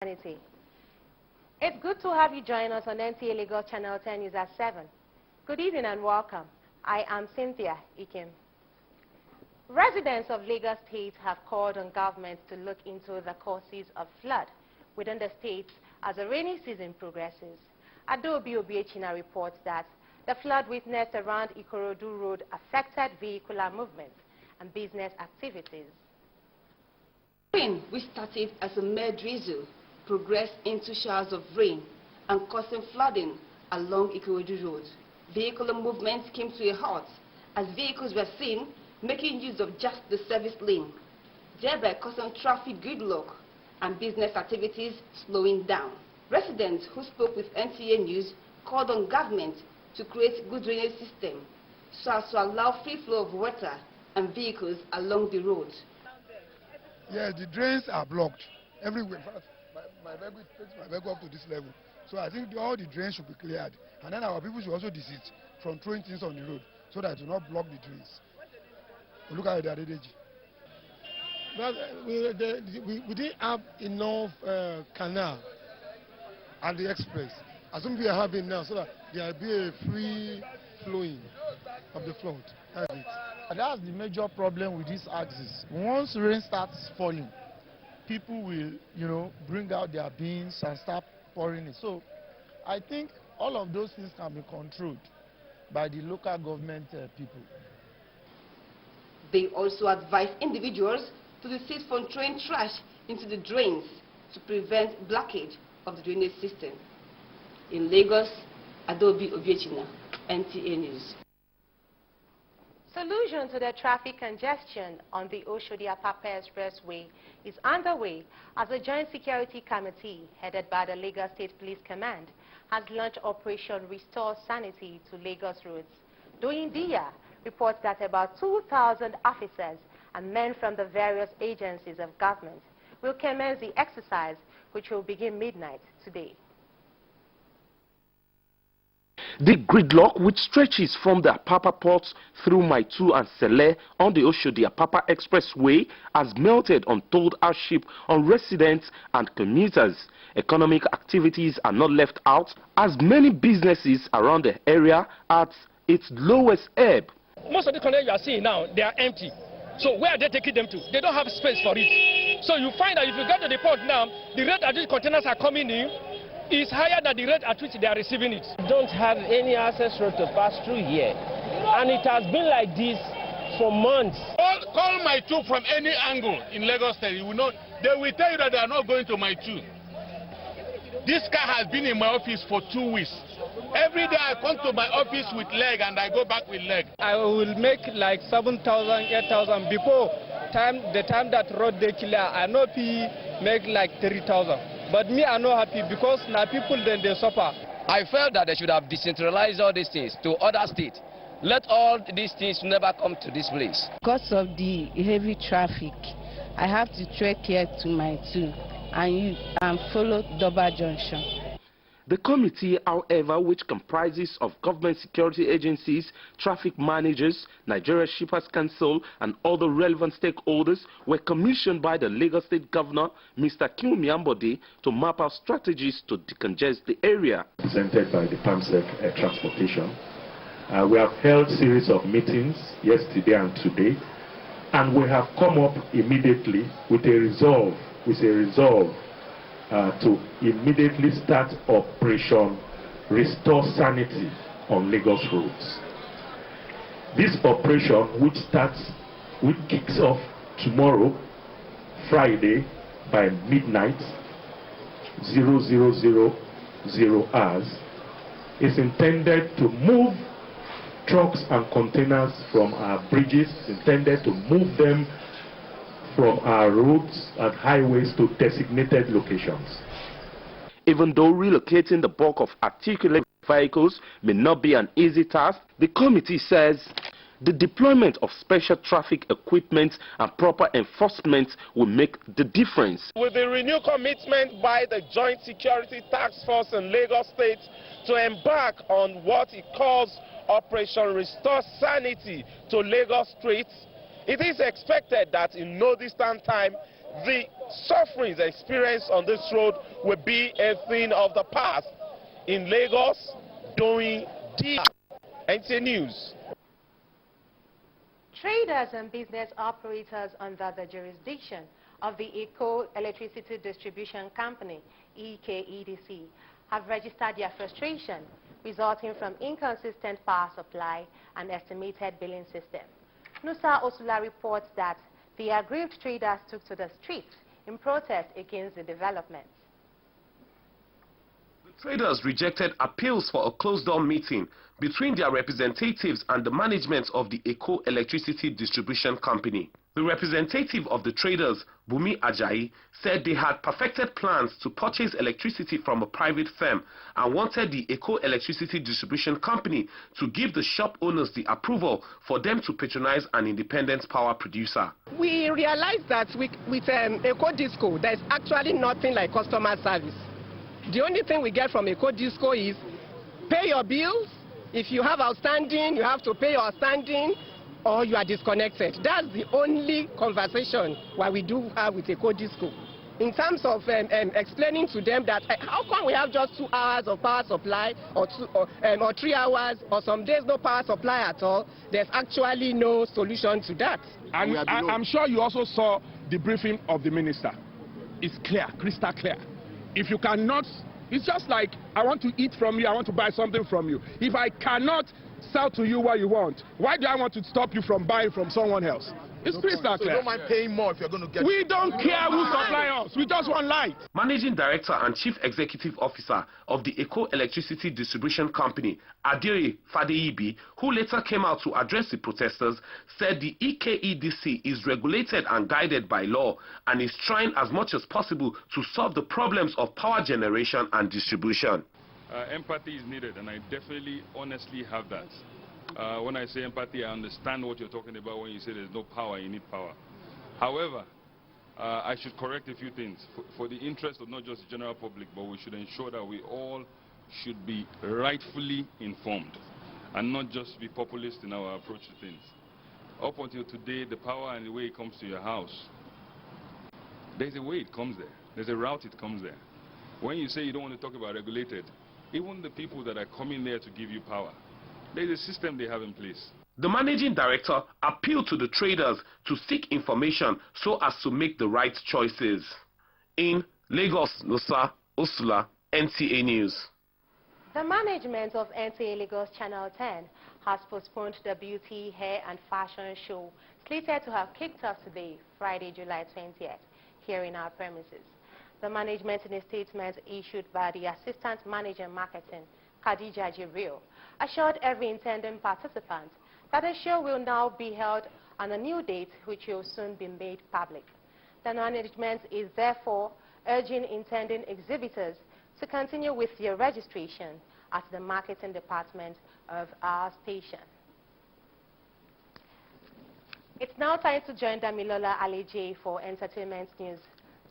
Sanity. It's good to have you join us on NTA Lagos Channel 10 News at 7. Good evening and welcome. I am Cynthia Ikem. Residents of Lagos State have called on government to look into the causes of flood within the state as the rainy season progresses. Adobe Obiechina reports that the flood witnessed around Ikorodu Road affected vehicular movements and business activities. Rain, which started as a mere drizzle, progressed into showers of rain and causing flooding along Ikorodu Road. Vehicular movements came to a halt as vehicles were seen making use of just the service lane, thereby causing traffic gridlock and business activities slowing down. Residents who spoke with NTA News called on government to create good drainage system so as to allow free flow of water and vehicles along the road. Yes, the drains are blocked everywhere. My vehicle takes my vehicle up to this level. So I think all the drains should be cleared. And then our people should also desist from throwing things on the road so that it will not block the drains. We look at the Adedeji. But we didn't have enough canal at the express. As soon as we are having now, so that there will be a free flowing of the flood. That's it. That's the major problem with this axis. Once rain starts falling, people will, bring out their bins and start pouring it. So I think all of those things can be controlled by the local government people. They also advise individuals to desist from throwing trash into the drains to prevent blockage of the drainage system. In Lagos, Adobe Obiechina, NTA News. Solution to the traffic congestion on the Oshodi-Apapa Expressway is underway as a joint security committee headed by the Lagos State Police Command has launched Operation Restore Sanity to Lagos roads. Doing Dia reports that about 2,000 officers and men from the various agencies of government will commence the exercise, which will begin midnight today. The gridlock, which stretches from the Apapa port through Maitu and Sele on the Oshodi-Apapa Expressway, has melted untold hardship on residents and commuters. Economic activities are not left out, as many businesses around the area are at its lowest ebb. Most of the containers you are seeing now, they are empty. So where are they taking them to? They don't have space for it. So you find that if you get to the port now, the rate at which containers are coming in is higher than the rate at which they are receiving it. Don't have any access road to pass through here, and it has been like this for months. Call Maitu from any angle in Lagos State. You will know, they will tell you that they are not going to Maitu. This car has been in my office for 2 weeks. Every day I come to my office with leg and I go back with leg. I will make like 7,000, 8,000 before the time that road they clear. I know people make like 30,000. But me, I'm not happy because now people then they suffer. I felt that they should have decentralized all these things to other states. Let all these things never come to this place. Because of the heavy traffic, I have to trek here to Maitu and follow Doba Junction. The committee, however, which comprises of government security agencies, traffic managers, Nigeria Shippers Council, and other relevant stakeholders, were commissioned by the Lagos State Governor, Mr. Kiumi Ambode, to map out strategies to decongest the area. Presented by the PAMSEC Transportation. We have held a series of meetings yesterday and today, and we have come up immediately with a resolve, to immediately start Operation Restore Sanity on Lagos roads. This operation, which kicks off tomorrow, Friday, by midnight, 0000 hours, is intended to move trucks and containers from our bridges, intended to move them from our roads and highways to designated locations. Even though relocating the bulk of articulated vehicles may not be an easy task, the committee says the deployment of special traffic equipment and proper enforcement will make the difference. With the renewed commitment by the Joint Security Task Force in Lagos State to embark on what it calls Operation Restore Sanity to Lagos streets, it is expected that in no distant time, the sufferings experienced on this road will be a thing of the past. In Lagos, during NTA News. Traders and business operators under the jurisdiction of the Eco Electricity Distribution Company, EKEDC, have registered their frustration resulting from inconsistent power supply and estimated billing system. Nusa Osula reports that the aggrieved traders took to the streets in protest against the developments. The traders rejected appeals for a closed-door meeting between their representatives and the management of the Eco Electricity Distribution Company. The representative of the traders, Bumi Ajayi, said they had perfected plans to purchase electricity from a private firm and wanted the Eco Electricity Distribution Company to give the shop owners the approval for them to patronize an independent power producer. We realized that with Eco Disco, there's actually nothing like customer service. The only thing we get from Eco Disco is pay your bills. If you have outstanding, you have to pay your outstanding, or you are disconnected. That's the only conversation what we do have with Eco Disco. In terms of explaining to them that how come we have just 2 hours of power supply or 3 hours, or some days no power supply at all, there's actually no solution to that. And I'm sure you also saw the briefing of the minister. It's clear, crystal clear. If you cannot, it's just like I want to eat from you, I want to buy something from you. If I cannot sell to you what you want, why do I want to stop you from buying from someone else? It's crystal clear. So you don't mind paying more if you're going to get... We don't care who supply us. We just want light. Managing Director and Chief Executive Officer of the Eco Electricity Distribution Company, Adiri Fadeibi, who later came out to address the protesters, said the EKEDC is regulated and guided by law and is trying as much as possible to solve the problems of power generation and distribution. Empathy is needed, and I definitely, honestly have that. When I say empathy, I understand what you're talking about when you say there's no power, you need power. However, I should correct a few things. For the interest of not just the general public, but we should ensure that we all should be rightfully informed and not just be populist in our approach to things. Up until today, the power and the way it comes to your house, there's a way it comes there. There's a route it comes there. When you say you don't want to talk about regulated, even the people that are coming there to give you power, there's a system they have in place. The managing director appealed to the traders to seek information so as to make the right choices. In Lagos, Nusa Osula, NTA News. The management of NTA Lagos Channel 10 has postponed the beauty, hair and fashion show slated to have kicked off today, Friday, July 20th, here in our premises. The management, in a statement issued by the Assistant Manager Marketing, Khadija Jibril, assured every intending participant that the show will now be held on a new date which will soon be made public. The management is therefore urging intending exhibitors to continue with their registration at the marketing department of our station. It's now time to join Damilola Alije for entertainment news.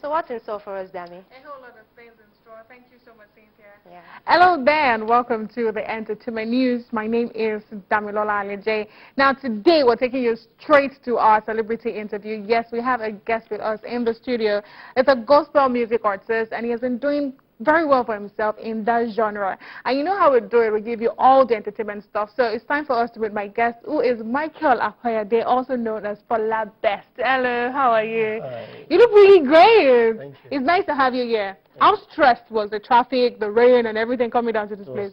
So what's in store for us, Dami? A whole lot of things in store. Thank you so much, Cynthia. Yeah. Hello there, and welcome to the entertainment news. My name is Damilola Alije. Now today we're taking you straight to our celebrity interview. Yes, we have a guest with us in the studio. It's a gospel music artist, and he has been doing very well for himself in that genre. And you know how we do it, we give you all the entertainment stuff. So it's time for us to meet my guest, who is Michael Akoyade, also known as Fola Best. Hello, how are you? Hi. You look really great. Thank you. It's nice to have you here. How stressed was the traffic, the rain, and everything coming down to this place?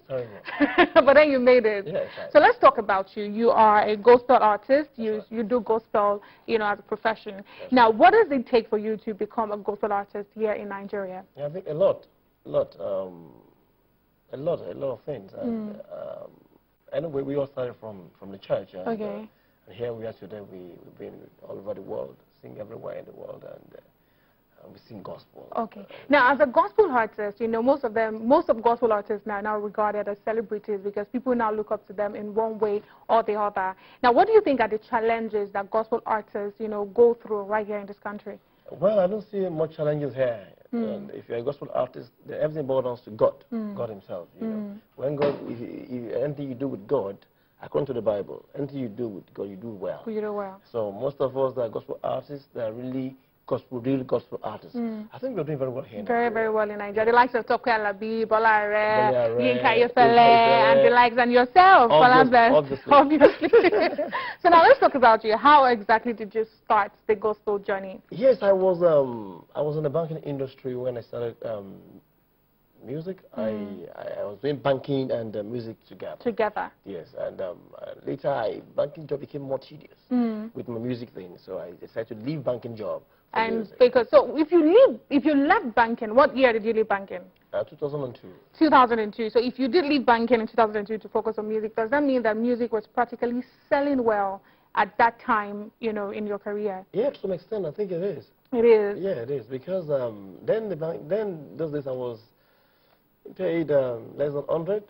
But then you made it. Yes, so let's talk about you. You are a gospel artist. You do gospel, you know, as a profession. Now, what does it take for you to become a gospel artist here in Nigeria? Yeah, I think a lot of things. And, anyway, we all started from the church. And, okay. And here we are today. We've been all over the world, sing everywhere in the world, and we sing gospel. Okay. Now, as a gospel artist, you know, most of gospel artists now are now regarded as celebrities because people now look up to them in one way or the other. Now, what do you think are the challenges that gospel artists, you know, go through right here in this country? Well, I don't see much challenges here. And if you're a gospel artist, everything boils down to God, God Himself. You know, when God, if anything you do with God, according to the Bible, anything you do with God, you do well. You do well. So most of us that are gospel artists, they are really real gospel artists. I think we're doing very well here. Very, very well in Nigeria. The likes of Tope Alabi, Bola Are, Bola Are, Yinka Ayefele, and the likes, and yourself, obviously. So now let's talk about you. How exactly did you start the gospel journey? Yes, I was in the banking industry when I started music. I was doing banking and music together. Yes, and later banking job became more tedious with my music thing, so I decided to leave banking job. And because if you left banking, what year did you leave banking? 2002. 2002. So if you did leave banking in 2002 to focus on music, does that mean that music was practically selling well at that time, you know, in your career? Yeah, to some extent, I think it is. It is. Yeah, it is, because then those days I was paid less than 100,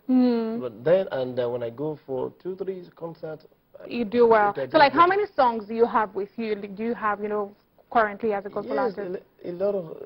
but then when I go for 2-3 concerts, you do well. So like, how many songs do you have with you? Do you have, you know, currently as a gospel artist? A lot of